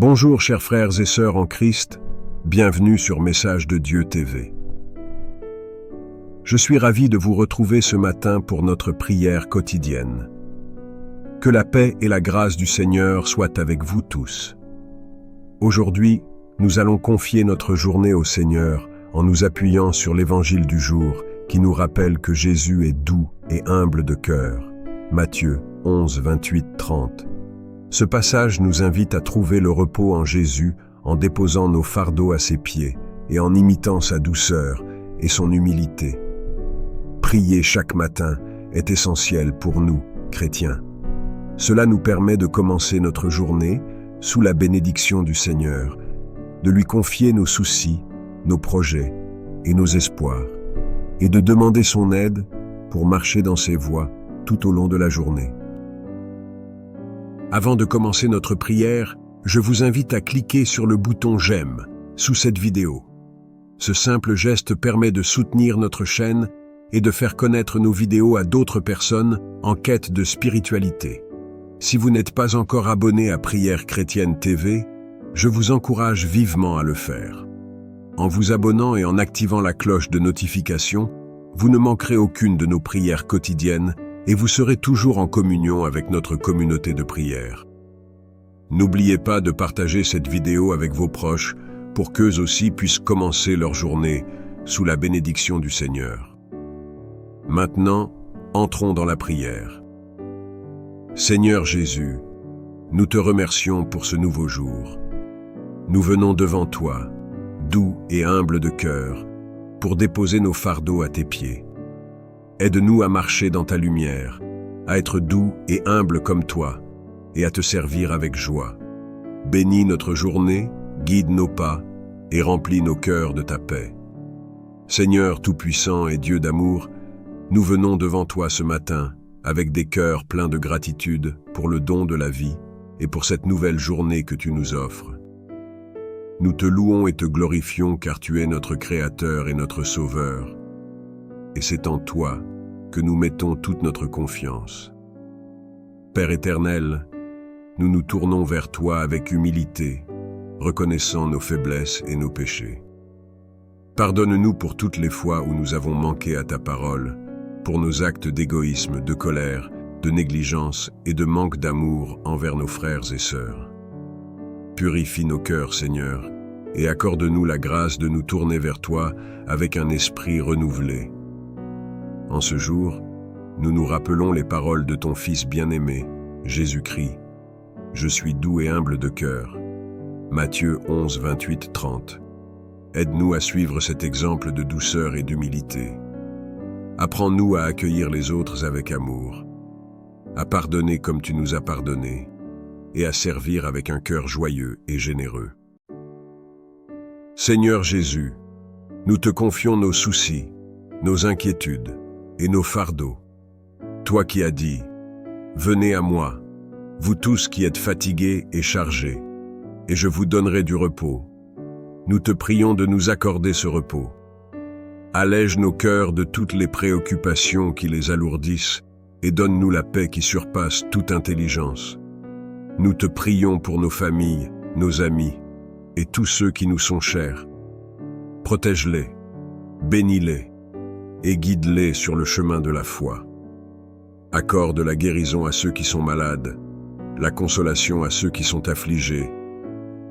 Bonjour chers frères et sœurs en Christ, bienvenue sur Message de Dieu TV. Je suis ravi de vous retrouver ce matin pour notre prière quotidienne. Que la paix et la grâce du Seigneur soient avec vous tous. Aujourd'hui, nous allons confier notre journée au Seigneur en nous appuyant sur l'évangile du jour qui nous rappelle que Jésus est doux et humble de cœur. Matthieu 11, 28, 30. Ce passage nous invite à trouver le repos en Jésus en déposant nos fardeaux à ses pieds et en imitant sa douceur et son humilité. Prier chaque matin est essentiel pour nous, chrétiens. Cela nous permet de commencer notre journée sous la bénédiction du Seigneur, de lui confier nos soucis, nos projets et nos espoirs, et de demander son aide pour marcher dans ses voies tout au long de la journée. Avant de commencer notre prière, je vous invite à cliquer sur le bouton « J'aime » sous cette vidéo. Ce simple geste permet de soutenir notre chaîne et de faire connaître nos vidéos à d'autres personnes en quête de spiritualité. Si vous n'êtes pas encore abonné à Prière Chrétienne TV, je vous encourage vivement à le faire. En vous abonnant et en activant la cloche de notification, vous ne manquerez aucune de nos prières quotidiennes et vous serez toujours en communion avec notre communauté de prière. N'oubliez pas de partager cette vidéo avec vos proches pour qu'eux aussi puissent commencer leur journée sous la bénédiction du Seigneur. Maintenant, entrons dans la prière. Seigneur Jésus, nous te remercions pour ce nouveau jour. Nous venons devant toi, doux et humbles de cœur, pour déposer nos fardeaux à tes pieds. Aide-nous à marcher dans ta lumière, à être doux et humble comme toi, et à te servir avec joie. Bénis notre journée, guide nos pas, et remplis nos cœurs de ta paix. Seigneur Tout-Puissant et Dieu d'amour, nous venons devant toi ce matin, avec des cœurs pleins de gratitude pour le don de la vie et pour cette nouvelle journée que tu nous offres. Nous te louons et te glorifions car tu es notre Créateur et notre Sauveur. Et c'est en toi que nous mettons toute notre confiance. Père éternel, nous nous tournons vers toi avec humilité, reconnaissant nos faiblesses et nos péchés. Pardonne-nous pour toutes les fois où nous avons manqué à ta parole, pour nos actes d'égoïsme, de colère, de négligence et de manque d'amour envers nos frères et sœurs. Purifie nos cœurs, Seigneur, et accorde-nous la grâce de nous tourner vers toi avec un esprit renouvelé. En ce jour, nous nous rappelons les paroles de ton Fils bien-aimé, Jésus-Christ. Je suis doux et humble de cœur. Matthieu 11, 28, 30. Aide-nous à suivre cet exemple de douceur et d'humilité. Apprends-nous à accueillir les autres avec amour, à pardonner comme tu nous as pardonné, et à servir avec un cœur joyeux et généreux. Seigneur Jésus, nous te confions nos soucis, nos inquiétudes et nos fardeaux. Toi qui as dit, « Venez à moi, vous tous qui êtes fatigués et chargés, et je vous donnerai du repos. » Nous te prions de nous accorder ce repos. Allège nos cœurs de toutes les préoccupations qui les alourdissent et donne-nous la paix qui surpasse toute intelligence. Nous te prions pour nos familles, nos amis et tous ceux qui nous sont chers. Protège-les, bénis-les et guide-les sur le chemin de la foi. Accorde la guérison à ceux qui sont malades, la consolation à ceux qui sont affligés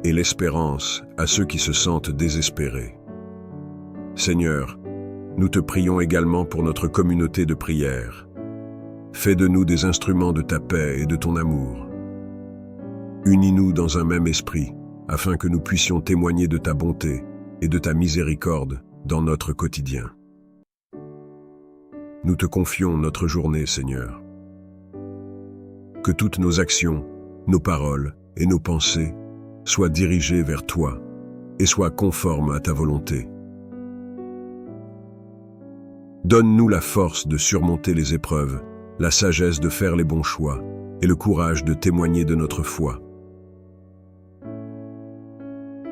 et l'espérance à ceux qui se sentent désespérés. Seigneur, nous te prions également pour notre communauté de prière. Fais de nous des instruments de ta paix et de ton amour. Unis-nous dans un même esprit, afin que nous puissions témoigner de ta bonté et de ta miséricorde dans notre quotidien. Nous te confions notre journée, Seigneur. Que toutes nos actions, nos paroles et nos pensées soient dirigées vers toi et soient conformes à ta volonté. Donne-nous la force de surmonter les épreuves, la sagesse de faire les bons choix et le courage de témoigner de notre foi.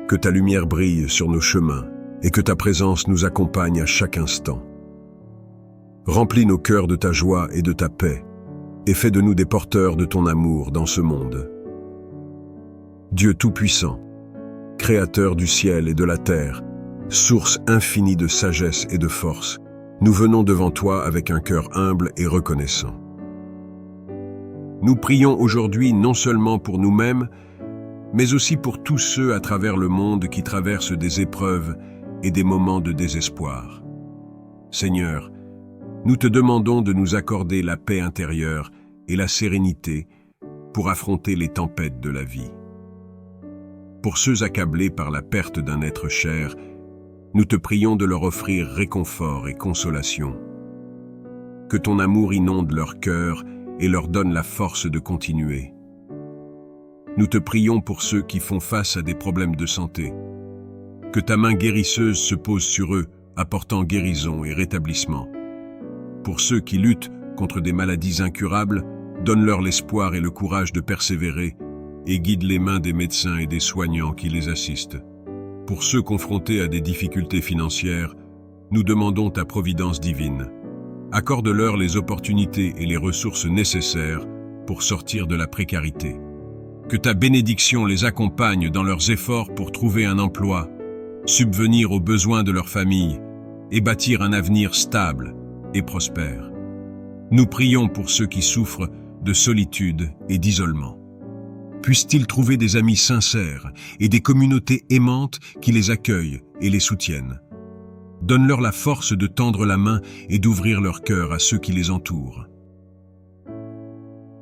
Que ta lumière brille sur nos chemins et que ta présence nous accompagne à chaque instant. Remplis nos cœurs de ta joie et de ta paix et fais de nous des porteurs de ton amour dans ce monde. Dieu Tout-Puissant, Créateur du ciel et de la terre, source infinie de sagesse et de force, nous venons devant toi avec un cœur humble et reconnaissant. Nous prions aujourd'hui non seulement pour nous-mêmes, mais aussi pour tous ceux à travers le monde qui traversent des épreuves et des moments de désespoir. Seigneur, nous te demandons de nous accorder la paix intérieure et la sérénité pour affronter les tempêtes de la vie. Pour ceux accablés par la perte d'un être cher, nous te prions de leur offrir réconfort et consolation. Que ton amour inonde leur cœur et leur donne la force de continuer. Nous te prions pour ceux qui font face à des problèmes de santé. Que ta main guérisseuse se pose sur eux, apportant guérison et rétablissement. Pour ceux qui luttent contre des maladies incurables, donne-leur l'espoir et le courage de persévérer et guide les mains des médecins et des soignants qui les assistent. Pour ceux confrontés à des difficultés financières, nous demandons ta providence divine. Accorde-leur les opportunités et les ressources nécessaires pour sortir de la précarité. Que ta bénédiction les accompagne dans leurs efforts pour trouver un emploi, subvenir aux besoins de leur famille et bâtir un avenir stable et prospère. Nous prions pour ceux qui souffrent de solitude et d'isolement. Puissent-ils trouver des amis sincères et des communautés aimantes qui les accueillent et les soutiennent. Donne-leur la force de tendre la main et d'ouvrir leur cœur à ceux qui les entourent.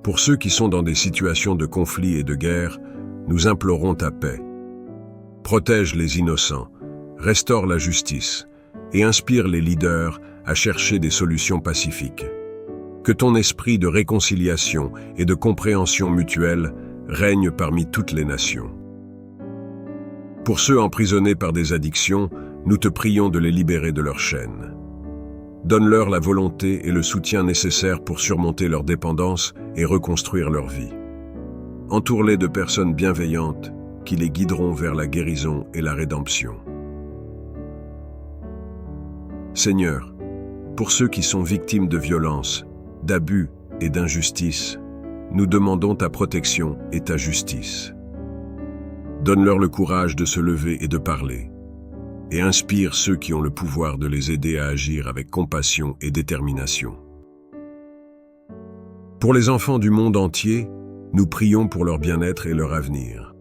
Pour ceux qui sont dans des situations de conflit et de guerre, nous implorons ta paix. Protège les innocents, restaure la justice et inspire les leaders à chercher des solutions pacifiques. Que ton esprit de réconciliation et de compréhension mutuelle règne parmi toutes les nations. Pour ceux emprisonnés par des addictions, nous te prions de les libérer de leurs chaînes. Donne-leur la volonté et le soutien nécessaires pour surmonter leur dépendance et reconstruire leur vie. Entoure-les de personnes bienveillantes qui les guideront vers la guérison et la rédemption. Seigneur, pour ceux qui sont victimes de violences, d'abus et d'injustice, nous demandons ta protection et ta justice. Donne-leur le courage de se lever et de parler, et inspire ceux qui ont le pouvoir de les aider à agir avec compassion et détermination. Pour les enfants du monde entier, nous prions pour leur bien-être et leur avenir.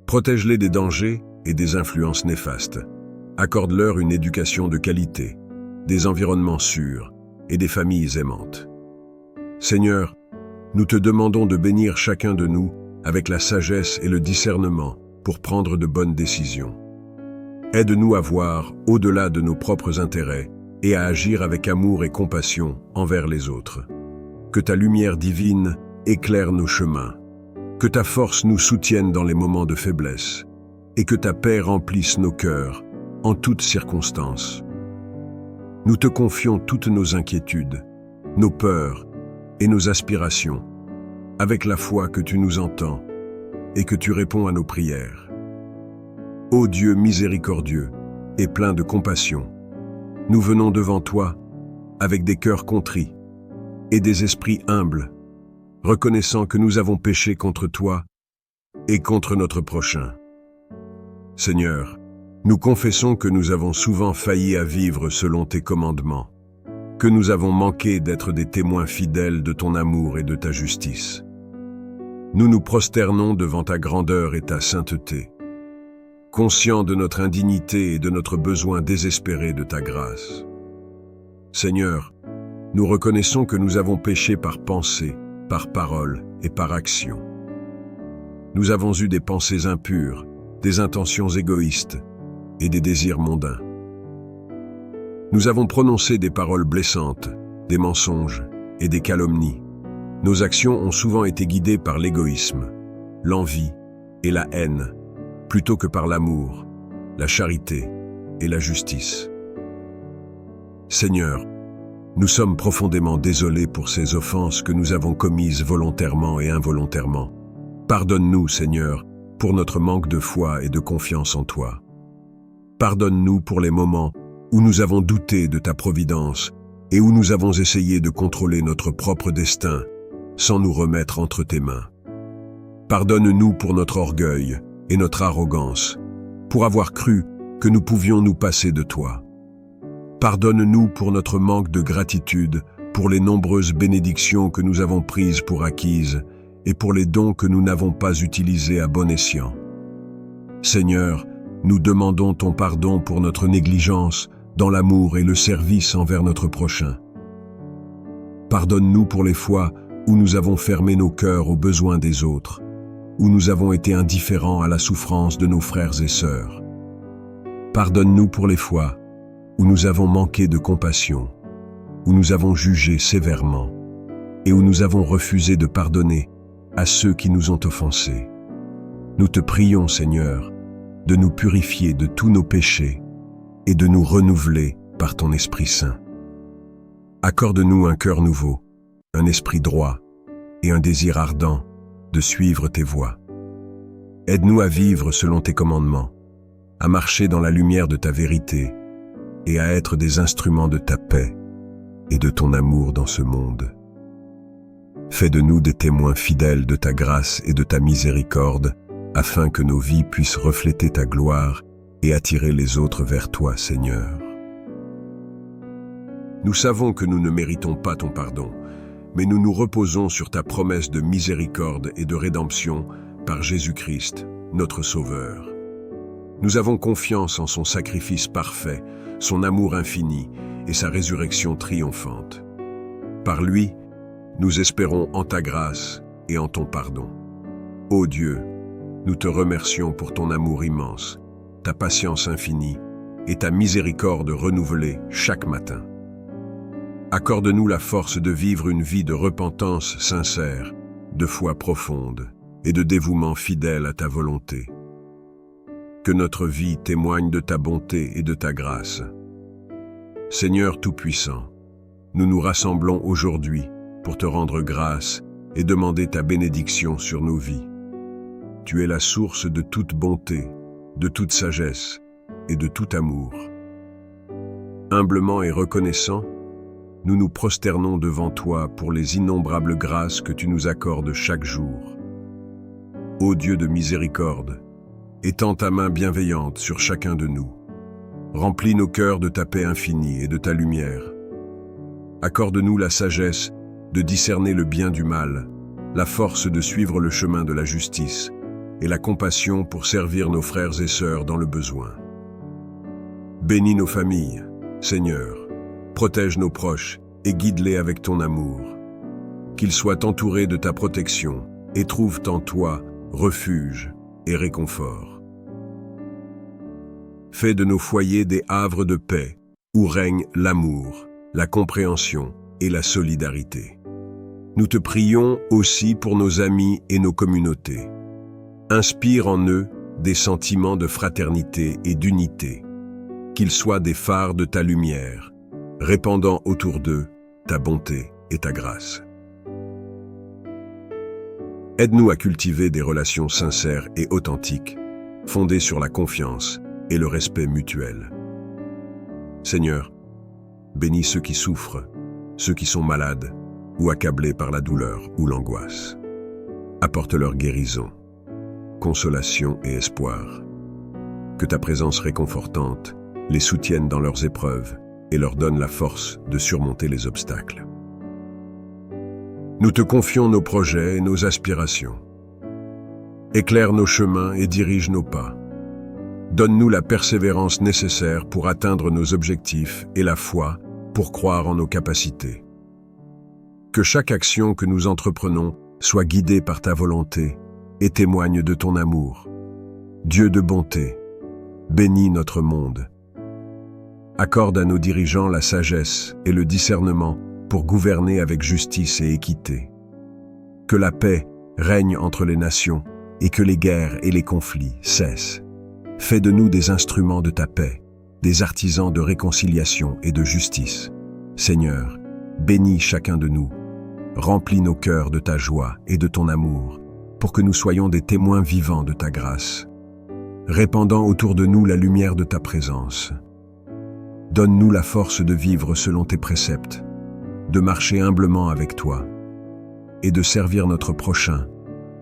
Protège-les des dangers et des influences néfastes. Accorde-leur une éducation de qualité, des environnements sûrs et des familles aimantes. Seigneur, nous te demandons de bénir chacun de nous avec la sagesse et le discernement pour prendre de bonnes décisions. Aide-nous à voir au-delà de nos propres intérêts et à agir avec amour et compassion envers les autres. Que ta lumière divine éclaire nos chemins, que ta force nous soutienne dans les moments de faiblesse et que ta paix remplisse nos cœurs en toutes circonstances. Nous te confions toutes nos inquiétudes, nos peurs et nos aspirations, avec la foi que tu nous entends et que tu réponds à nos prières. Ô Dieu miséricordieux et plein de compassion, nous venons devant toi avec des cœurs contrits et des esprits humbles, reconnaissant que nous avons péché contre toi et contre notre prochain. Seigneur, nous confessons que nous avons souvent failli à vivre selon tes commandements, que nous avons manqué d'être des témoins fidèles de ton amour et de ta justice. Nous nous prosternons devant ta grandeur et ta sainteté, conscients de notre indignité et de notre besoin désespéré de ta grâce. Seigneur, nous reconnaissons que nous avons péché par pensée, par parole et par action. Nous avons eu des pensées impures, des intentions égoïstes et des désirs mondains. Nous avons prononcé des paroles blessantes, des mensonges et des calomnies. Nos actions ont souvent été guidées par l'égoïsme, l'envie et la haine, plutôt que par l'amour, la charité et la justice. Seigneur, nous sommes profondément désolés pour ces offenses que nous avons commises volontairement et involontairement. Pardonne-nous, Seigneur, pour notre manque de foi et de confiance en toi. Pardonne-nous pour les moments où nous avons douté de ta providence et où nous avons essayé de contrôler notre propre destin sans nous remettre entre tes mains. Pardonne-nous pour notre orgueil, et notre arrogance, pour avoir cru que nous pouvions nous passer de toi. Pardonne-nous pour notre manque de gratitude, pour les nombreuses bénédictions que nous avons prises pour acquises et pour les dons que nous n'avons pas utilisés à bon escient. Seigneur, nous demandons ton pardon pour notre négligence dans l'amour et le service envers notre prochain. Pardonne-nous pour les fois où nous avons fermé nos cœurs aux besoins des autres, où nous avons été indifférents à la souffrance de nos frères et sœurs. Pardonne-nous pour les fois où nous avons manqué de compassion, où nous avons jugé sévèrement et où nous avons refusé de pardonner à ceux qui nous ont offensés. Nous te prions, Seigneur, de nous purifier de tous nos péchés et de nous renouveler par ton Esprit Saint. Accorde-nous un cœur nouveau, un esprit droit et un désir ardent de suivre tes voies. Aide-nous à vivre selon tes commandements, à marcher dans la lumière de ta vérité et à être des instruments de ta paix et de ton amour dans ce monde. Fais de nous des témoins fidèles de ta grâce et de ta miséricorde, afin que nos vies puissent refléter ta gloire et attirer les autres vers toi, Seigneur. Nous savons que nous ne méritons pas ton pardon, mais nous nous reposons sur ta promesse de miséricorde et de rédemption par Jésus-Christ, notre Sauveur. Nous avons confiance en son sacrifice parfait, son amour infini et sa résurrection triomphante. Par lui, nous espérons en ta grâce et en ton pardon. Ô Dieu, nous te remercions pour ton amour immense, ta patience infinie et ta miséricorde renouvelée chaque matin. Accorde-nous la force de vivre une vie de repentance sincère, de foi profonde et de dévouement fidèle à ta volonté. Que notre vie témoigne de ta bonté et de ta grâce. Seigneur Tout-Puissant, nous nous rassemblons aujourd'hui pour te rendre grâce et demander ta bénédiction sur nos vies. Tu es la source de toute bonté, de toute sagesse et de tout amour. Humblement et reconnaissant, nous nous prosternons devant toi pour les innombrables grâces que tu nous accordes chaque jour. Ô Dieu de miséricorde, étends ta main bienveillante sur chacun de nous. Remplis nos cœurs de ta paix infinie et de ta lumière. Accorde-nous la sagesse de discerner le bien du mal, la force de suivre le chemin de la justice et la compassion pour servir nos frères et sœurs dans le besoin. Bénis nos familles, Seigneur, protège nos proches et guide-les avec ton amour. Qu'ils soient entourés de ta protection et trouvent en toi refuge et réconfort. Fais de nos foyers des havres de paix où règne l'amour, la compréhension et la solidarité. Nous te prions aussi pour nos amis et nos communautés. Inspire en eux des sentiments de fraternité et d'unité. Qu'ils soient des phares de ta lumière, répandant autour d'eux ta bonté et ta grâce. Aide-nous à cultiver des relations sincères et authentiques, fondées sur la confiance et le respect mutuel. Seigneur, bénis ceux qui souffrent, ceux qui sont malades ou accablés par la douleur ou l'angoisse. Apporte leur guérison, consolation et espoir. Que ta présence réconfortante les soutienne dans leurs épreuves et leur donne la force de surmonter les obstacles. Nous te confions nos projets et nos aspirations. Éclaire nos chemins et dirige nos pas. Donne-nous la persévérance nécessaire pour atteindre nos objectifs et la foi pour croire en nos capacités. Que chaque action que nous entreprenons soit guidée par ta volonté et témoigne de ton amour. Dieu de bonté, bénis notre monde. Accorde à nos dirigeants la sagesse et le discernement pour gouverner avec justice et équité. Que la paix règne entre les nations et que les guerres et les conflits cessent. Fais de nous des instruments de ta paix, des artisans de réconciliation et de justice. Seigneur, bénis chacun de nous. Remplis nos cœurs de ta joie et de ton amour, pour que nous soyons des témoins vivants de ta grâce, répandant autour de nous la lumière de ta présence. Donne-nous la force de vivre selon tes préceptes, de marcher humblement avec toi et de servir notre prochain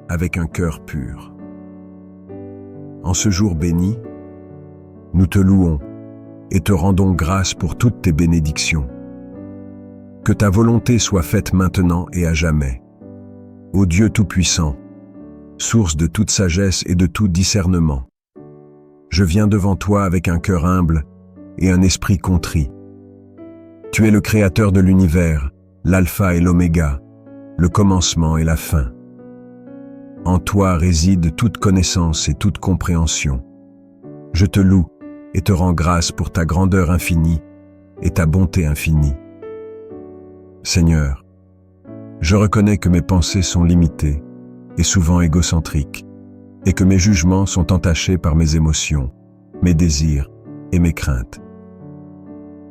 avec un cœur pur. en ce jour béni, nous te louons et te rendons grâce pour toutes tes bénédictions. Que ta volonté soit faite maintenant et à jamais. Ô Dieu Tout-Puissant, source de toute sagesse et de tout discernement, je viens devant toi avec un cœur humble et un esprit contrit. Tu es le Créateur de l'univers, l'alpha et l'oméga, le commencement et la fin. En toi réside toute connaissance et toute compréhension. Je te loue et te rends grâce pour ta grandeur infinie et ta bonté infinie. Seigneur, je reconnais que mes pensées sont limitées et souvent égocentriques, et que mes jugements sont entachés par mes émotions, mes désirs et mes craintes.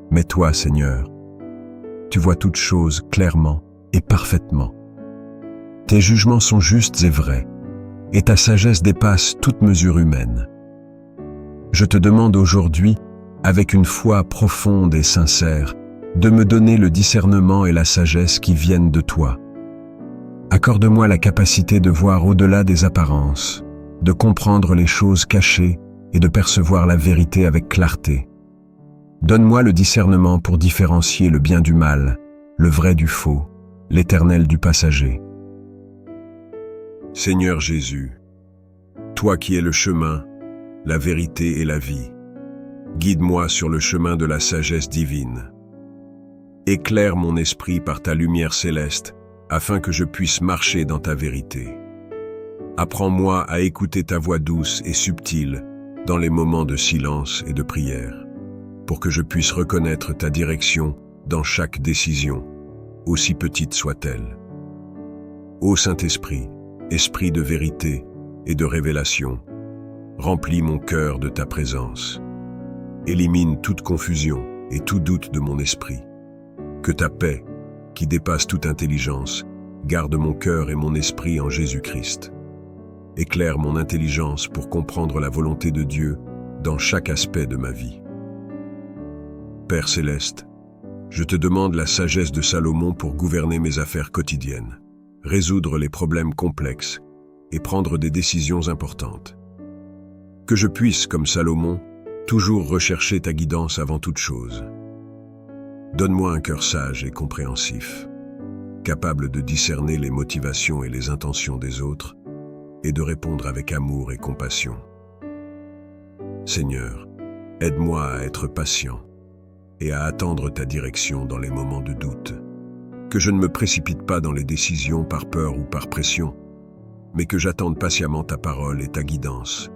Mais toi, Seigneur, tu vois toutes choses clairement et parfaitement. Tes jugements sont justes et vrais, et ta sagesse dépasse toute mesure humaine. Je te demande aujourd'hui, avec une foi profonde et sincère, de me donner le discernement et la sagesse qui viennent de toi. Accorde-moi la capacité de voir au-delà des apparences, de comprendre les choses cachées et de percevoir la vérité avec clarté. Donne-moi le discernement pour différencier le bien du mal, le vrai du faux, l'éternel du passager. Seigneur Jésus, toi qui es le chemin, la vérité et la vie, guide-moi sur le chemin de la sagesse divine. Éclaire mon esprit par ta lumière céleste, afin que je puisse marcher dans ta vérité. Apprends-moi à écouter ta voix douce et subtile dans les moments de silence et de prière, pour que je puisse reconnaître ta direction dans chaque décision, aussi petite soit-elle. Ô Saint-Esprit, Esprit de vérité et de révélation, remplis mon cœur de ta présence. Élimine toute confusion et tout doute de mon esprit. Que ta paix, qui dépasse toute intelligence, garde mon cœur et mon esprit en Jésus-Christ. Éclaire mon intelligence pour comprendre la volonté de Dieu dans chaque aspect de ma vie. Père céleste, je te demande la sagesse de Salomon pour gouverner mes affaires quotidiennes, résoudre les problèmes complexes et prendre des décisions importantes. Que je puisse, comme Salomon, toujours rechercher ta guidance avant toute chose. Donne-moi un cœur sage et compréhensif, capable de discerner les motivations et les intentions des autres et de répondre avec amour et compassion. Seigneur, aide-moi à être patient et à attendre ta direction dans les moments de doute. Que je ne me précipite pas dans les décisions par peur ou par pression, mais que j'attende patiemment ta parole et ta guidance.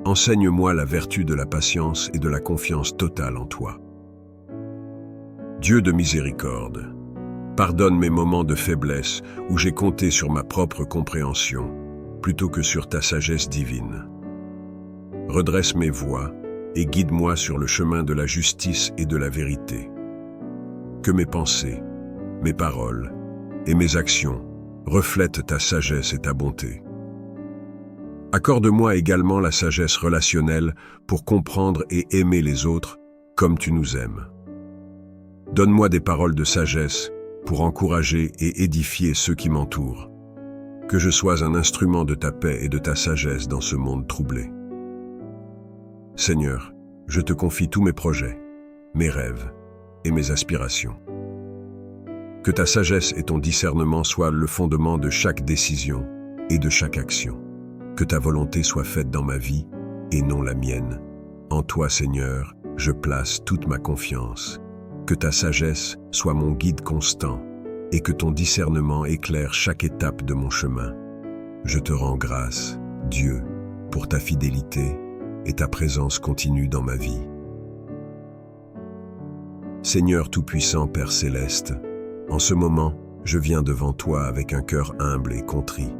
Enseigne-moi la vertu de la patience et de la confiance totale en toi. Dieu de miséricorde, pardonne mes moments de faiblesse où j'ai compté sur ma propre compréhension, plutôt que sur ta sagesse divine. Redresse mes voies et guide-moi sur le chemin de la justice et de la vérité. Que mes pensées, mes paroles et mes actions reflètent ta sagesse et ta bonté. Accorde-moi également la sagesse relationnelle pour comprendre et aimer les autres comme tu nous aimes. Donne-moi des paroles de sagesse pour encourager et édifier ceux qui m'entourent. Que je sois un instrument de ta paix et de ta sagesse dans ce monde troublé. Seigneur, je te confie tous mes projets, mes rêves et mes aspirations. Que ta sagesse et ton discernement soient le fondement de chaque décision et de chaque action. Que ta volonté soit faite dans ma vie et non la mienne. En toi, Seigneur, je place toute ma confiance. Que ta sagesse soit mon guide constant et que ton discernement éclaire chaque étape de mon chemin. Je te rends grâce, Dieu, pour ta fidélité et ta présence continue dans ma vie. Seigneur Tout-Puissant, Père Céleste, en ce moment, je viens devant toi avec un cœur humble et contrit.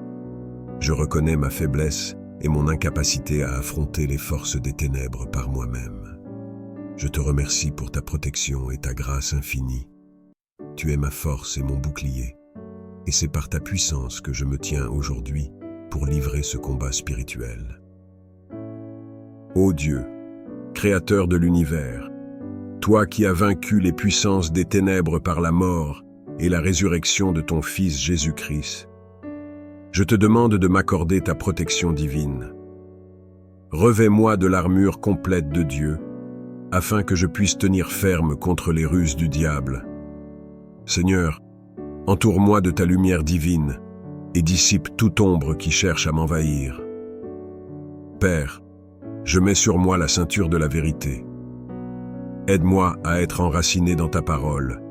Je reconnais ma faiblesse et mon incapacité à affronter les forces des ténèbres par moi-même. Je te remercie pour ta protection et ta grâce infinie. Tu es ma force et mon bouclier, et c'est par ta puissance que je me tiens aujourd'hui pour livrer ce combat spirituel. Ô Dieu, Créateur de l'univers, toi qui as vaincu les puissances des ténèbres par la mort et la résurrection de ton Fils Jésus-Christ, je te demande de m'accorder ta protection divine. revêt-moi de l'armure complète de Dieu, afin que je puisse tenir ferme contre les ruses du diable. Seigneur, entoure-moi de ta lumière divine et dissipe toute ombre qui cherche à m'envahir. Père, je mets sur moi la ceinture de la vérité. Aide-moi à être enraciné dans ta parole,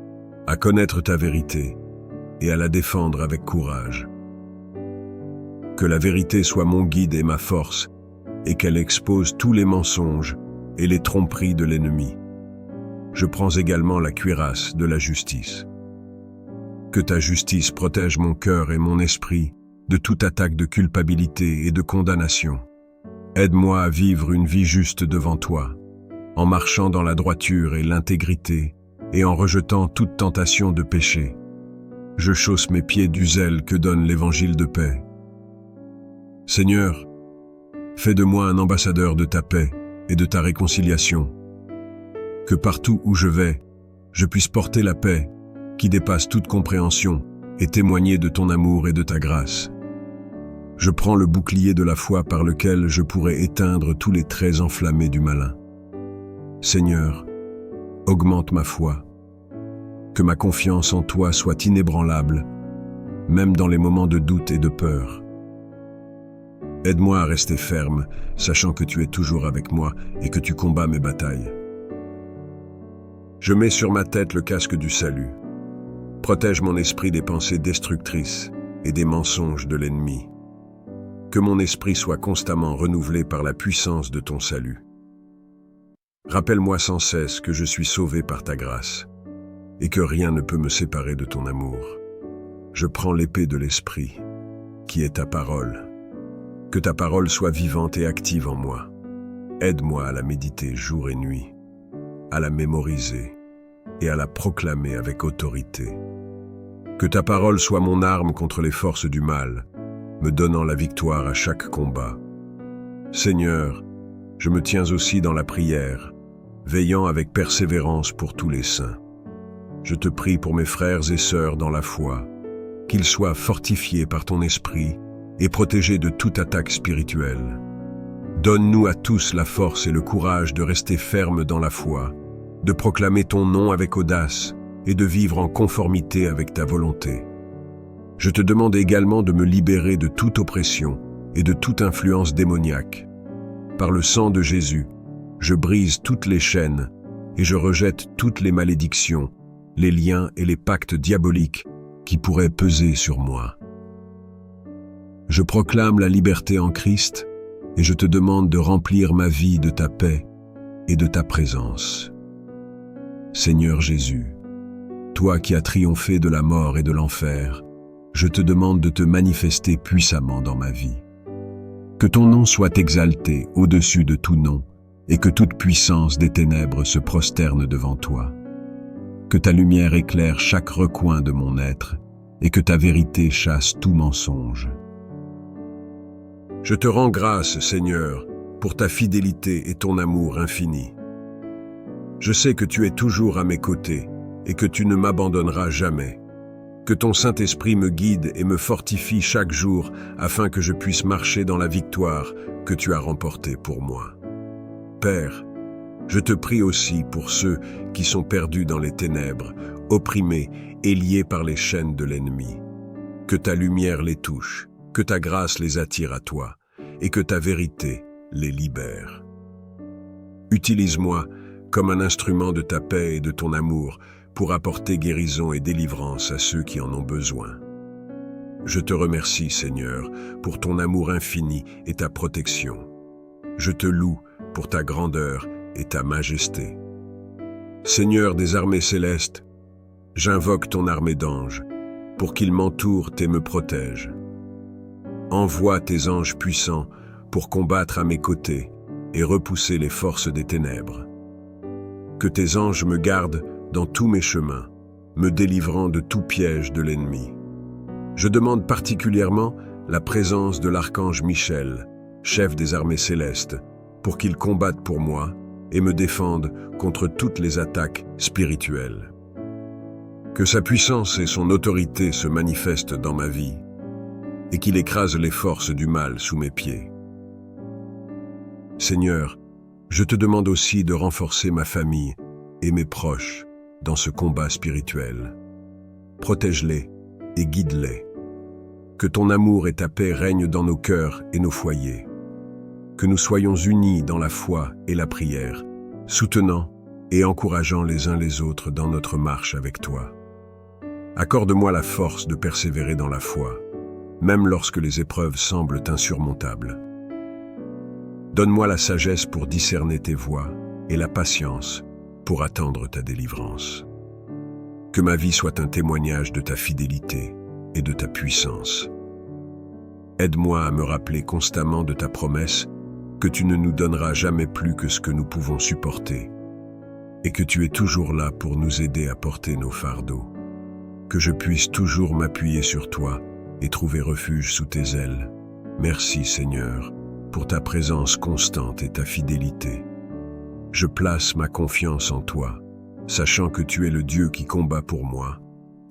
à connaître ta vérité et à la défendre avec courage. Que la vérité soit mon guide et ma force, et qu'elle expose tous les mensonges et les tromperies de l'ennemi. Je prends également la cuirasse de la justice. Que ta justice protège mon cœur et mon esprit de toute attaque de culpabilité et de condamnation. Aide-moi à vivre une vie juste devant toi, en marchant dans la droiture et l'intégrité, et en rejetant toute tentation de péché. Je chausse mes pieds du zèle que donne l'évangile de paix. Seigneur, fais de moi un ambassadeur de ta paix et de ta réconciliation. Que partout où je vais, je puisse porter la paix qui dépasse toute compréhension et témoigner de ton amour et de ta grâce. Je prends le bouclier de la foi par lequel je pourrai éteindre tous les traits enflammés du malin. Seigneur, augmente ma foi. Que ma confiance en toi soit inébranlable, même dans les moments de doute et de peur. Aide-moi à rester ferme, sachant que tu es toujours avec moi et que tu combats mes batailles. Je mets sur ma tête le casque du salut. Protège mon esprit des pensées destructrices et des mensonges de l'ennemi. Que mon esprit soit constamment renouvelé par la puissance de ton salut. Rappelle-moi sans cesse que je suis sauvé par ta grâce et que rien ne peut me séparer de ton amour. Je prends l'épée de l'esprit, qui est ta parole. Que ta parole soit vivante et active en moi. Aide-moi à la méditer jour et nuit, à la mémoriser et à la proclamer avec autorité. Que ta parole soit mon arme contre les forces du mal, me donnant la victoire à chaque combat. Seigneur, je me tiens aussi dans la prière, veillant avec persévérance pour tous les saints. Je te prie pour mes frères et sœurs dans la foi, qu'ils soient fortifiés par ton esprit et protégés de toute attaque spirituelle. Donne-nous à tous la force et le courage de rester fermes dans la foi, de proclamer ton nom avec audace et de vivre en conformité avec ta volonté. Je te demande également de me libérer de toute oppression et de toute influence démoniaque. Par le sang de Jésus, je brise toutes les chaînes et je rejette toutes les malédictions, les liens et les pactes diaboliques qui pourraient peser sur moi. Je proclame la liberté en Christ et je te demande de remplir ma vie de ta paix et de ta présence. Seigneur Jésus, toi qui as triomphé de la mort et de l'enfer, je te demande de te manifester puissamment dans ma vie. Que ton nom soit exalté au-dessus de tout nom et que toute puissance des ténèbres se prosterne devant toi. Que ta lumière éclaire chaque recoin de mon être et que ta vérité chasse tout mensonge. Je te rends grâce, Seigneur, pour ta fidélité et ton amour infini. Je sais que tu es toujours à mes côtés et que tu ne m'abandonneras jamais. Que ton Saint-Esprit me guide et me fortifie chaque jour afin que je puisse marcher dans la victoire que tu as remportée pour moi. Père, je te prie aussi pour ceux qui sont perdus dans les ténèbres, opprimés et liés par les chaînes de l'ennemi. Que ta lumière les touche, que ta grâce les attire à toi et que ta vérité les libère. Utilise-moi comme un instrument de ta paix et de ton amour pour apporter guérison et délivrance à ceux qui en ont besoin. Je te remercie, Seigneur, pour ton amour infini et ta protection. Je te loue pour ta grandeur et ta majesté. Seigneur des armées célestes, j'invoque ton armée d'anges pour qu'ils m'entourent et me protègent. Envoie tes anges puissants pour combattre à mes côtés et repousser les forces des ténèbres. Que tes anges me gardent dans tous mes chemins, me délivrant de tout piège de l'ennemi. Je demande particulièrement la présence de l'archange Michel, chef des armées célestes, pour qu'il combatte pour moi et me défende contre toutes les attaques spirituelles. Que sa puissance et son autorité se manifestent dans ma vie et qu'il écrase les forces du mal sous mes pieds. Seigneur, je te demande aussi de renforcer ma famille et mes proches dans ce combat spirituel. Protège-les et guide-les. Que ton amour et ta paix règnent dans nos cœurs et nos foyers. Que nous soyons unis dans la foi et la prière, soutenant et encourageant les uns les autres dans notre marche avec toi. Accorde-moi la force de persévérer dans la foi, même lorsque les épreuves semblent insurmontables. Donne-moi la sagesse pour discerner tes voies et la patience pour attendre ta délivrance. Que ma vie soit un témoignage de ta fidélité et de ta puissance. Aide-moi à me rappeler constamment de ta promesse que tu ne nous donneras jamais plus que ce que nous pouvons supporter et que tu es toujours là pour nous aider à porter nos fardeaux. Que je puisse toujours m'appuyer sur toi et trouver refuge sous tes ailes. Merci Seigneur pour ta présence constante et ta fidélité. Je place ma confiance en toi, sachant que tu es le Dieu qui combat pour moi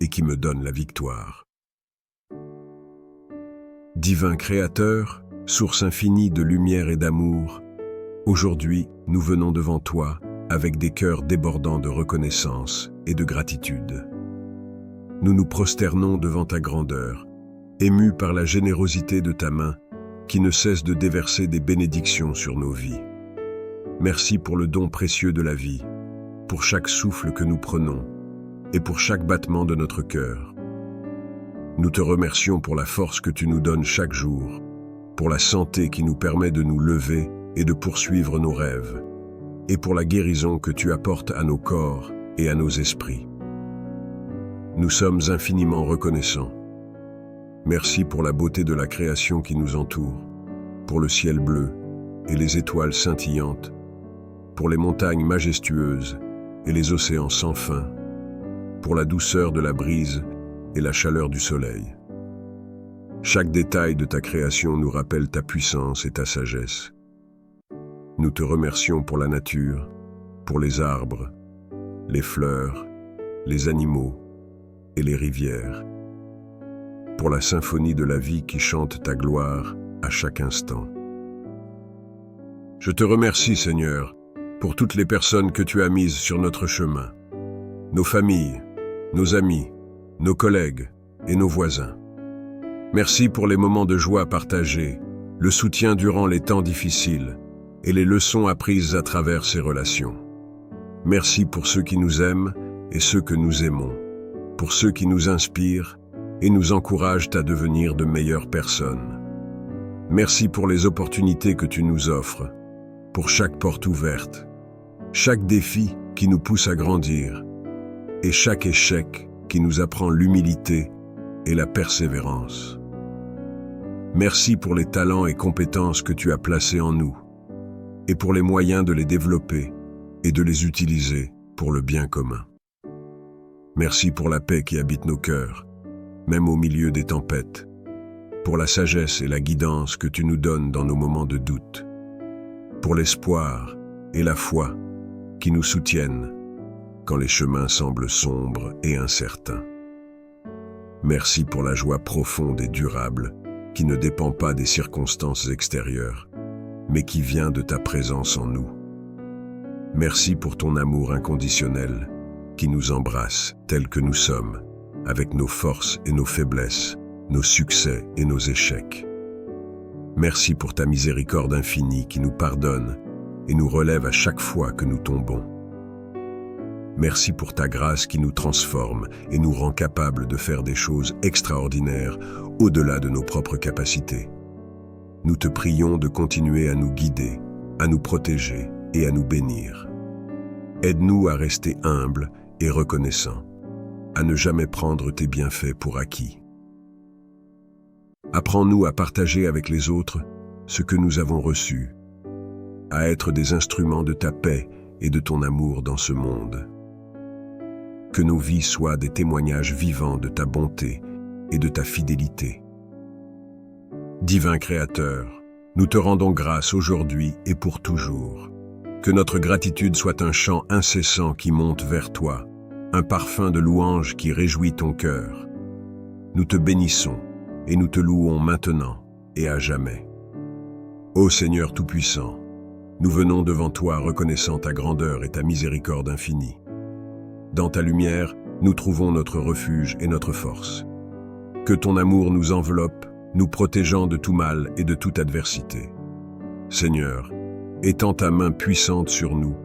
et qui me donne la victoire. Divin Créateur, source infinie de lumière et d'amour, aujourd'hui nous venons devant toi avec des cœurs débordants de reconnaissance et de gratitude. Nous nous prosternons devant ta grandeur, émus par la générosité de ta main qui ne cesse de déverser des bénédictions sur nos vies. Merci pour le don précieux de la vie, pour chaque souffle que nous prenons et pour chaque battement de notre cœur. Nous te remercions pour la force que tu nous donnes chaque jour, pour la santé qui nous permet de nous lever et de poursuivre nos rêves, et pour la guérison que tu apportes à nos corps et à nos esprits. Nous sommes infiniment reconnaissants. Merci pour la beauté de la création qui nous entoure, pour le ciel bleu et les étoiles scintillantes, pour les montagnes majestueuses et les océans sans fin, pour la douceur de la brise et la chaleur du soleil. Chaque détail de ta création nous rappelle ta puissance et ta sagesse. Nous te remercions pour la nature, pour les arbres, les fleurs, les animaux et les rivières, pour la symphonie de la vie qui chante ta gloire à chaque instant. Je te remercie, Seigneur, pour toutes les personnes que tu as mises sur notre chemin, nos familles, nos amis, nos collègues et nos voisins. Merci pour les moments de joie partagés, le soutien durant les temps difficiles et les leçons apprises à travers ces relations. Merci pour ceux qui nous aiment et ceux que nous aimons, pour ceux qui nous inspirent et nous encouragent à devenir de meilleures personnes. Merci pour les opportunités que tu nous offres, pour chaque porte ouverte, chaque défi qui nous pousse à grandir et chaque échec qui nous apprend l'humilité et la persévérance. Merci pour les talents et compétences que tu as placés en nous et pour les moyens de les développer et de les utiliser pour le bien commun. Merci pour la paix qui habite nos cœurs, même au milieu des tempêtes, pour la sagesse et la guidance que tu nous donnes dans nos moments de doute, pour l'espoir et la foi qui nous soutiennent quand les chemins semblent sombres et incertains. Merci pour la joie profonde et durable qui ne dépend pas des circonstances extérieures, mais qui vient de ta présence en nous. Merci pour ton amour inconditionnel qui nous embrasse tels que nous sommes, avec nos forces et nos faiblesses, nos succès et nos échecs. Merci pour ta miséricorde infinie qui nous pardonne et nous relève à chaque fois que nous tombons. Merci pour ta grâce qui nous transforme et nous rend capables de faire des choses extraordinaires au-delà de nos propres capacités. Nous te prions de continuer à nous guider, à nous protéger et à nous bénir. Aide-nous à rester humbles et reconnaissants, à ne jamais prendre tes bienfaits pour acquis. Apprends-nous à partager avec les autres ce que nous avons reçu, à être des instruments de ta paix et de ton amour dans ce monde. Que nos vies soient des témoignages vivants de ta bonté et de ta fidélité. Divin Créateur, nous te rendons grâce aujourd'hui et pour toujours. Que notre gratitude soit un chant incessant qui monte vers toi, un parfum de louange qui réjouit ton cœur. Nous te bénissons et nous te louons maintenant et à jamais. Ô Seigneur Tout-Puissant, nous venons devant toi reconnaissant ta grandeur et ta miséricorde infinie. Dans ta lumière, nous trouvons notre refuge et notre force. Que ton amour nous enveloppe, nous protégeant de tout mal et de toute adversité. Seigneur, étends ta main puissante sur nous,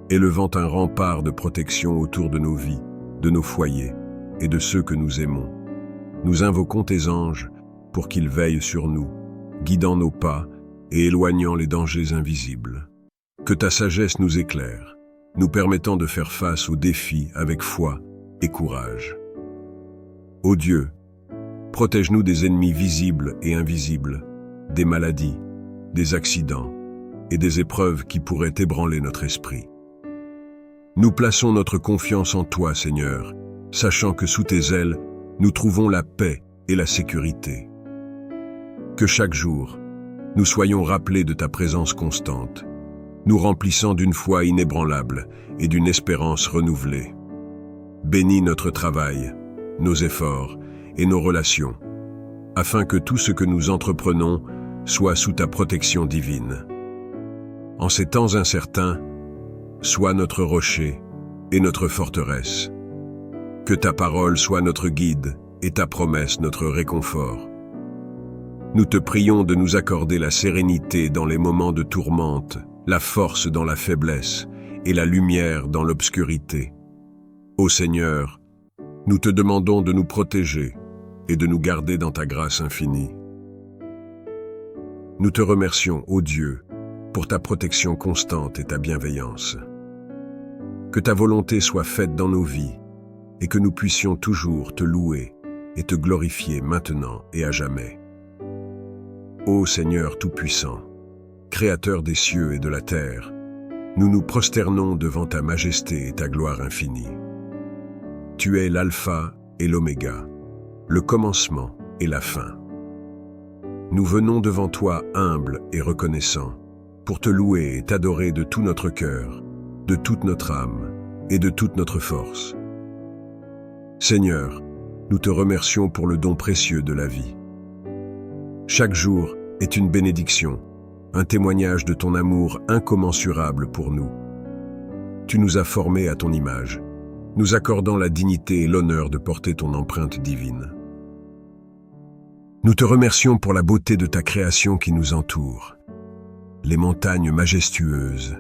élevant un rempart de protection autour de nos vies, de nos foyers et de ceux que nous aimons. Nous invoquons tes anges pour qu'ils veillent sur nous, guidant nos pas et éloignant les dangers invisibles. Que ta sagesse nous éclaire, nous permettant de faire face aux défis avec foi et courage. Ô Dieu, protège-nous des ennemis visibles et invisibles, des maladies, des accidents et des épreuves qui pourraient ébranler notre esprit. Nous plaçons notre confiance en toi, Seigneur, sachant que sous tes ailes, nous trouvons la paix et la sécurité. Que chaque jour, nous soyons rappelés de ta présence constante, nous remplissant d'une foi inébranlable et d'une espérance renouvelée. Bénis notre travail, nos efforts et nos relations, afin que tout ce que nous entreprenons soit sous ta protection divine. En ces temps incertains, sois notre rocher et notre forteresse. Que ta parole soit notre guide et ta promesse notre réconfort. Nous te prions de nous accorder la sérénité dans les moments de tourmente, la force dans la faiblesse et la lumière dans l'obscurité. Ô Seigneur, nous te demandons de nous protéger et de nous garder dans ta grâce infinie. Nous te remercions, ô Dieu, pour ta protection constante et ta bienveillance. Que ta volonté soit faite dans nos vies et que nous puissions toujours te louer et te glorifier maintenant et à jamais. Ô Seigneur Tout-Puissant, Créateur des cieux et de la terre, nous nous prosternons devant ta majesté et ta gloire infinie. Tu es l'alpha et l'oméga, le commencement et la fin. Nous venons devant toi humbles et reconnaissants, pour te louer et t'adorer de tout notre cœur, de toute notre âme et de toute notre force. Seigneur, nous te remercions pour le don précieux de la vie. Chaque jour est une bénédiction, un témoignage de ton amour incommensurable pour nous. Tu nous as formés à ton image, nous accordant la dignité et l'honneur de porter ton empreinte divine. Nous te remercions pour la beauté de ta création qui nous entoure. Les montagnes majestueuses,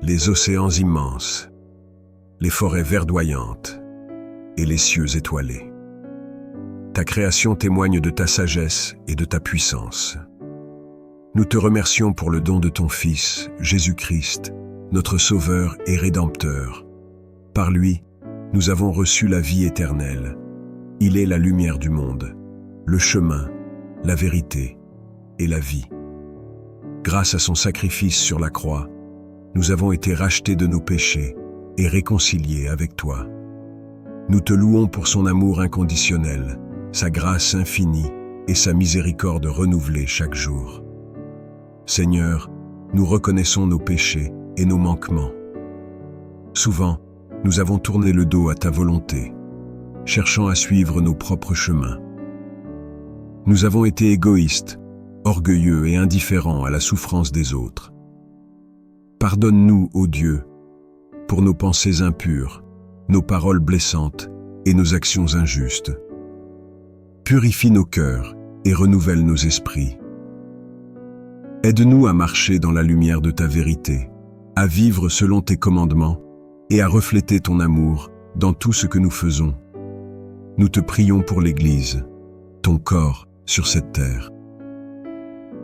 les océans immenses, les forêts verdoyantes et les cieux étoilés. Ta création témoigne de ta sagesse et de ta puissance. Nous te remercions pour le don de ton Fils, Jésus-Christ, notre Sauveur et Rédempteur. Par lui, nous avons reçu la vie éternelle. Il est la lumière du monde, le chemin, la vérité et la vie. Grâce à son sacrifice sur la croix, nous avons été rachetés de nos péchés et réconciliés avec toi. Nous te louons pour son amour inconditionnel, sa grâce infinie et sa miséricorde renouvelée chaque jour. Seigneur, nous reconnaissons nos péchés et nos manquements. Souvent, nous avons tourné le dos à ta volonté, cherchant à suivre nos propres chemins. Nous avons été égoïstes, orgueilleux et indifférents à la souffrance des autres. Pardonne-nous, ô Dieu, pour nos pensées impures, nos paroles blessantes et nos actions injustes. Purifie nos cœurs et renouvelle nos esprits. Aide-nous à marcher dans la lumière de ta vérité, à vivre selon tes commandements et à refléter ton amour dans tout ce que nous faisons. Nous te prions pour l'Église, ton corps sur cette terre.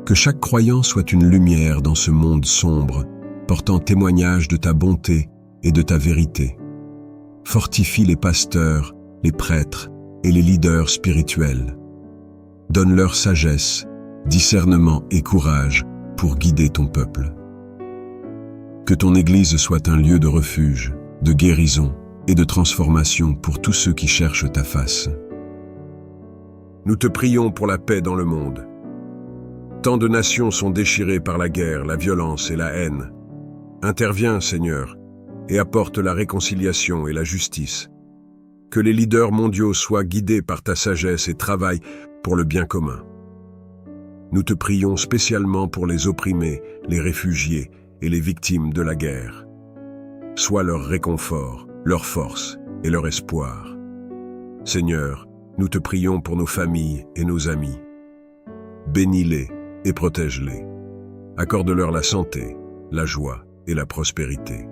Que chaque croyant soit une lumière dans ce monde sombre, portant témoignage de ta bonté et de ta vérité. Fortifie les pasteurs, les prêtres et les leaders spirituels. Donne-leur sagesse, discernement et courage pour guider ton peuple. Que ton Église soit un lieu de refuge, de guérison et de transformation pour tous ceux qui cherchent ta face. Nous te prions pour la paix dans le monde. Tant de nations sont déchirées par la guerre, la violence et la haine. Interviens, Seigneur, et apporte la réconciliation et la justice. Que les leaders mondiaux soient guidés par ta sagesse et travaillent pour le bien commun. Nous te prions spécialement pour les opprimés, les réfugiés et les victimes de la guerre. Sois leur réconfort, leur force et leur espoir. Seigneur, nous te prions pour nos familles et nos amis. Bénis-les et protège-les. Accorde-leur la santé, la joie et la prospérité.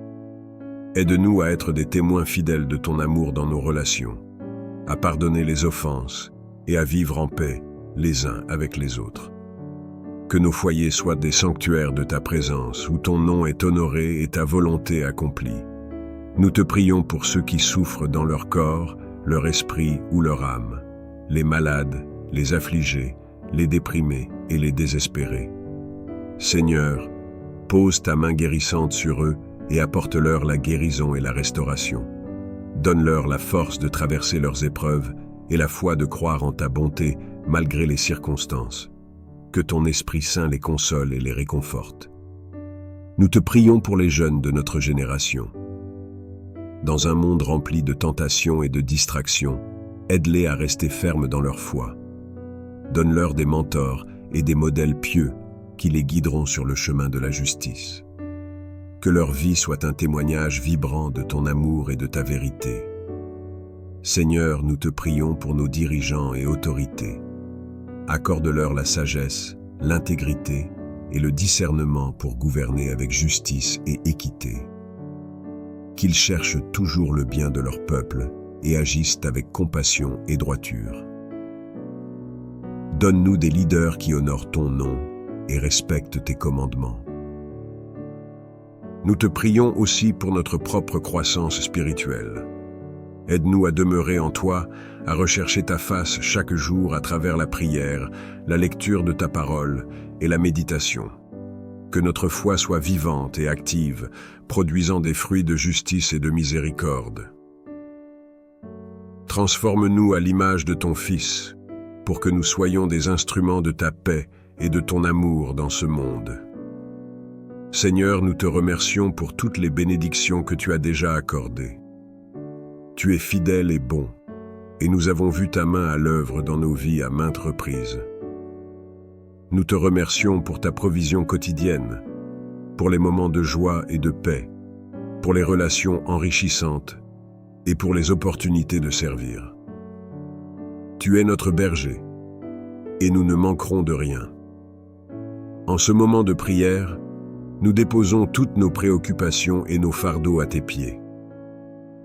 Aide-nous à être des témoins fidèles de ton amour dans nos relations, à pardonner les offenses et à vivre en paix les uns avec les autres. Que nos foyers soient des sanctuaires de ta présence, où ton nom est honoré et ta volonté accomplie. Nous te prions pour ceux qui souffrent dans leur corps, leur esprit ou leur âme, les malades, les affligés, les déprimés et les désespérés. Seigneur, pose ta main guérissante sur eux et apporte-leur la guérison et la restauration. Donne-leur la force de traverser leurs épreuves et la foi de croire en ta bonté malgré les circonstances. Que ton Esprit Saint les console et les réconforte. Nous te prions pour les jeunes de notre génération. Dans un monde rempli de tentations et de distractions, aide-les à rester fermes dans leur foi. Donne-leur des mentors et des modèles pieux qui les guideront sur le chemin de la justice. Que leur vie soit un témoignage vibrant de ton amour et de ta vérité. Seigneur, nous te prions pour nos dirigeants et autorités. Accorde-leur la sagesse, l'intégrité et le discernement pour gouverner avec justice et équité. Qu'ils cherchent toujours le bien de leur peuple et agissent avec compassion et droiture. Donne-nous des leaders qui honorent ton nom et respectent tes commandements. Nous te prions aussi pour notre propre croissance spirituelle. Aide-nous à demeurer en toi, à rechercher ta face chaque jour à travers la prière, la lecture de ta parole et la méditation. Que notre foi soit vivante et active, produisant des fruits de justice et de miséricorde. Transforme-nous à l'image de ton Fils, pour que nous soyons des instruments de ta paix et de ton amour dans ce monde. Seigneur, nous te remercions pour toutes les bénédictions que tu as déjà accordées. Tu es fidèle et bon, et nous avons vu ta main à l'œuvre dans nos vies à maintes reprises. Nous te remercions pour ta provision quotidienne, pour les moments de joie et de paix, pour les relations enrichissantes et pour les opportunités de servir. Tu es notre berger, et nous ne manquerons de rien. En ce moment de prière, nous déposons toutes nos préoccupations et nos fardeaux à tes pieds.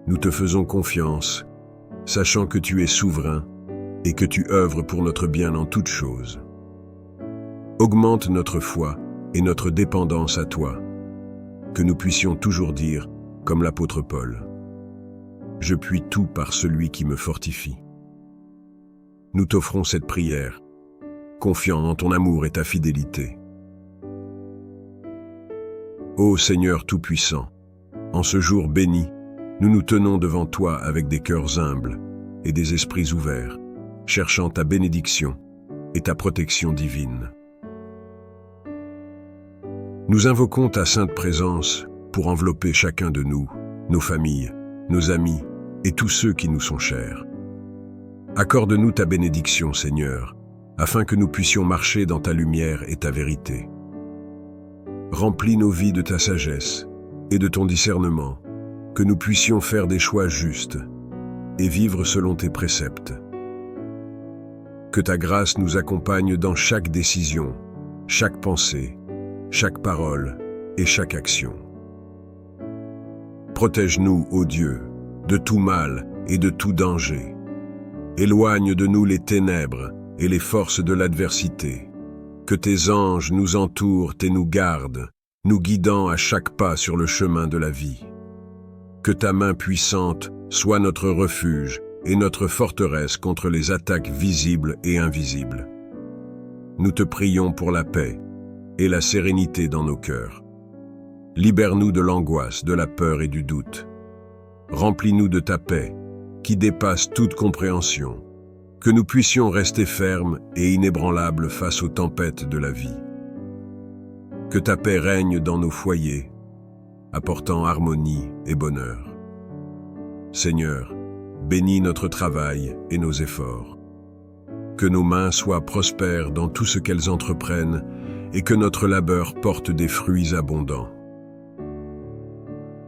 Nous te faisons confiance, sachant que tu es souverain et que tu œuvres pour notre bien en toutes choses. Augmente notre foi et notre dépendance à toi, que nous puissions toujours dire, comme l'apôtre Paul, « Je puis tout par celui qui me fortifie ». Nous t'offrons cette prière, confiant en ton amour et ta fidélité. Ô Seigneur Tout-Puissant, en ce jour béni, nous nous tenons devant toi avec des cœurs humbles et des esprits ouverts, cherchant ta bénédiction et ta protection divine. Nous invoquons ta sainte présence pour envelopper chacun de nous, nos familles, nos amis et tous ceux qui nous sont chers. Accorde-nous ta bénédiction, Seigneur, afin que nous puissions marcher dans ta lumière et ta vérité. Remplis nos vies de ta sagesse et de ton discernement, que nous puissions faire des choix justes et vivre selon tes préceptes. Que ta grâce nous accompagne dans chaque décision, chaque pensée, chaque parole et chaque action. Protège-nous, ô Dieu, de tout mal et de tout danger. Éloigne de nous les ténèbres et les forces de l'adversité. Que tes anges nous entourent et nous gardent, nous guidant à chaque pas sur le chemin de la vie. Que ta main puissante soit notre refuge et notre forteresse contre les attaques visibles et invisibles. Nous te prions pour la paix et la sérénité dans nos cœurs. Libère-nous de l'angoisse, de la peur et du doute. Remplis-nous de ta paix, qui dépasse toute compréhension, que nous puissions rester fermes et inébranlables face aux tempêtes de la vie. Que ta paix règne dans nos foyers, apportant harmonie et bonheur. Seigneur, bénis notre travail et nos efforts. Que nos mains soient prospères dans tout ce qu'elles entreprennent et que notre labeur porte des fruits abondants.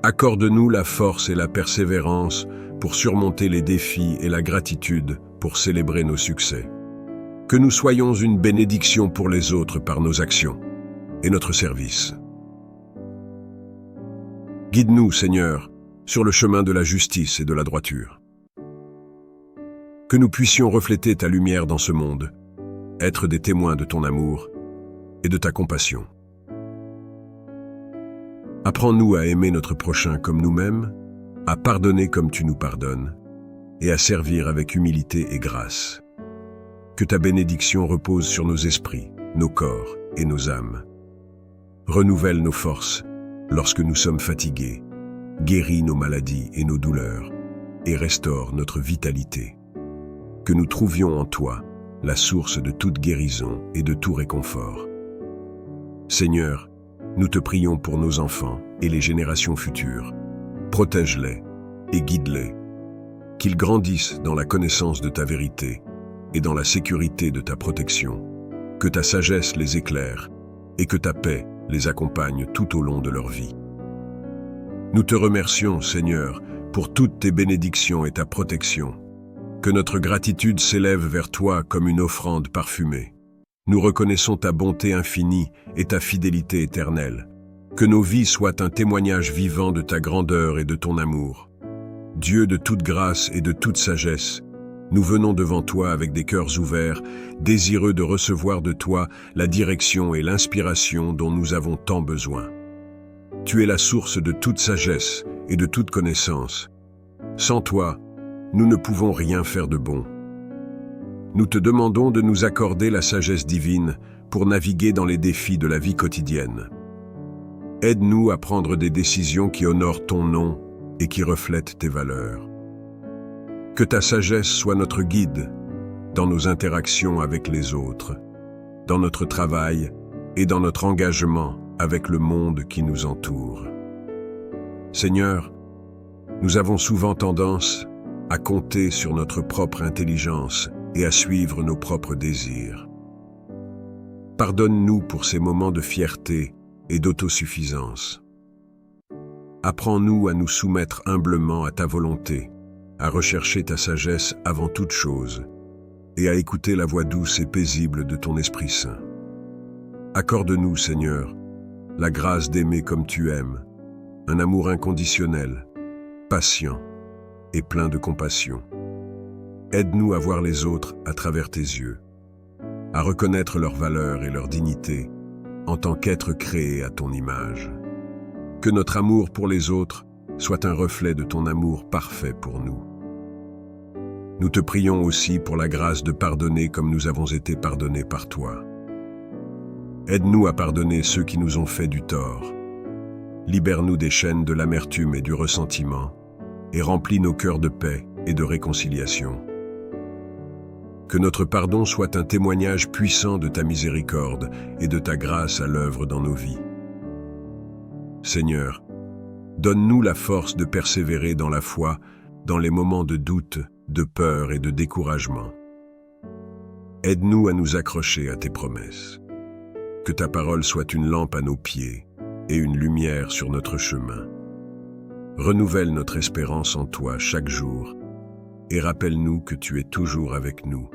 Accorde-nous la force et la persévérance pour surmonter les défis et la gratitude pour célébrer nos succès. Que nous soyons une bénédiction pour les autres par nos actions et notre service. Guide-nous, Seigneur, sur le chemin de la justice et de la droiture. Que nous puissions refléter ta lumière dans ce monde, être des témoins de ton amour et de ta compassion. Apprends-nous à aimer notre prochain comme nous-mêmes, à pardonner comme tu nous pardonnes, et à servir avec humilité et grâce. Que ta bénédiction repose sur nos esprits, nos corps et nos âmes. Renouvelle nos forces lorsque nous sommes fatigués, guéris nos maladies et nos douleurs, et restaure notre vitalité. Que nous trouvions en toi la source de toute guérison et de tout réconfort. Seigneur, nous te prions pour nos enfants et les générations futures. Protège-les et guide-les. Qu'ils grandissent dans la connaissance de ta vérité et dans la sécurité de ta protection. Que ta sagesse les éclaire et que ta paix les accompagne tout au long de leur vie. Nous te remercions, Seigneur, pour toutes tes bénédictions et ta protection. Que notre gratitude s'élève vers toi comme une offrande parfumée. Nous reconnaissons ta bonté infinie et ta fidélité éternelle. Que nos vies soient un témoignage vivant de ta grandeur et de ton amour. Dieu de toute grâce et de toute sagesse, nous venons devant toi avec des cœurs ouverts, désireux de recevoir de toi la direction et l'inspiration dont nous avons tant besoin. Tu es la source de toute sagesse et de toute connaissance. Sans toi, nous ne pouvons rien faire de bon. Nous te demandons de nous accorder la sagesse divine pour naviguer dans les défis de la vie quotidienne. Aide-nous à prendre des décisions qui honorent ton nom et qui reflètent tes valeurs. Que ta sagesse soit notre guide dans nos interactions avec les autres, dans notre travail et dans notre engagement avec le monde qui nous entoure. Seigneur, nous avons souvent tendance à compter sur notre propre intelligence et à suivre nos propres désirs. Pardonne-nous pour ces moments de fierté et d'autosuffisance. Apprends-nous à nous soumettre humblement à ta volonté, à rechercher ta sagesse avant toute chose, et à écouter la voix douce et paisible de ton Esprit Saint. Accorde-nous, Seigneur, la grâce d'aimer comme tu aimes, un amour inconditionnel, patient et plein de compassion. Aide-nous à voir les autres à travers tes yeux, à reconnaître leur valeur et leur dignité en tant qu'êtres créés à ton image. Que notre amour pour les autres soit un reflet de ton amour parfait pour nous. Nous te prions aussi pour la grâce de pardonner comme nous avons été pardonnés par toi. Aide-nous à pardonner ceux qui nous ont fait du tort. Libère-nous des chaînes de l'amertume et du ressentiment, et remplis nos cœurs de paix et de réconciliation. Que notre pardon soit un témoignage puissant de ta miséricorde et de ta grâce à l'œuvre dans nos vies. Seigneur, donne-nous la force de persévérer dans la foi, dans les moments de doute, de peur et de découragement. Aide-nous à nous accrocher à tes promesses. Que ta parole soit une lampe à nos pieds et une lumière sur notre chemin. Renouvelle notre espérance en toi chaque jour et rappelle-nous que tu es toujours avec nous,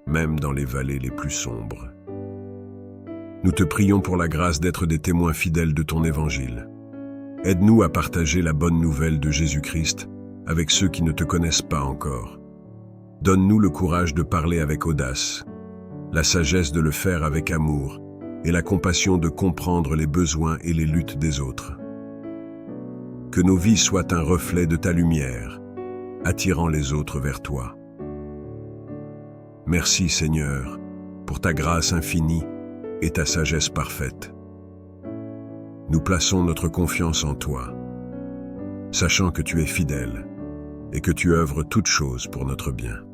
même dans les vallées les plus sombres. Nous te prions pour la grâce d'être des témoins fidèles de ton évangile. Aide-nous à partager la bonne nouvelle de Jésus-Christ avec ceux qui ne te connaissent pas encore. Donne-nous le courage de parler avec audace, la sagesse de le faire avec amour et la compassion de comprendre les besoins et les luttes des autres. Que nos vies soient un reflet de ta lumière, attirant les autres vers toi. Merci Seigneur, pour ta grâce infinie et ta sagesse parfaite. Nous plaçons notre confiance en toi, sachant que tu es fidèle et que tu œuvres toutes choses pour notre bien.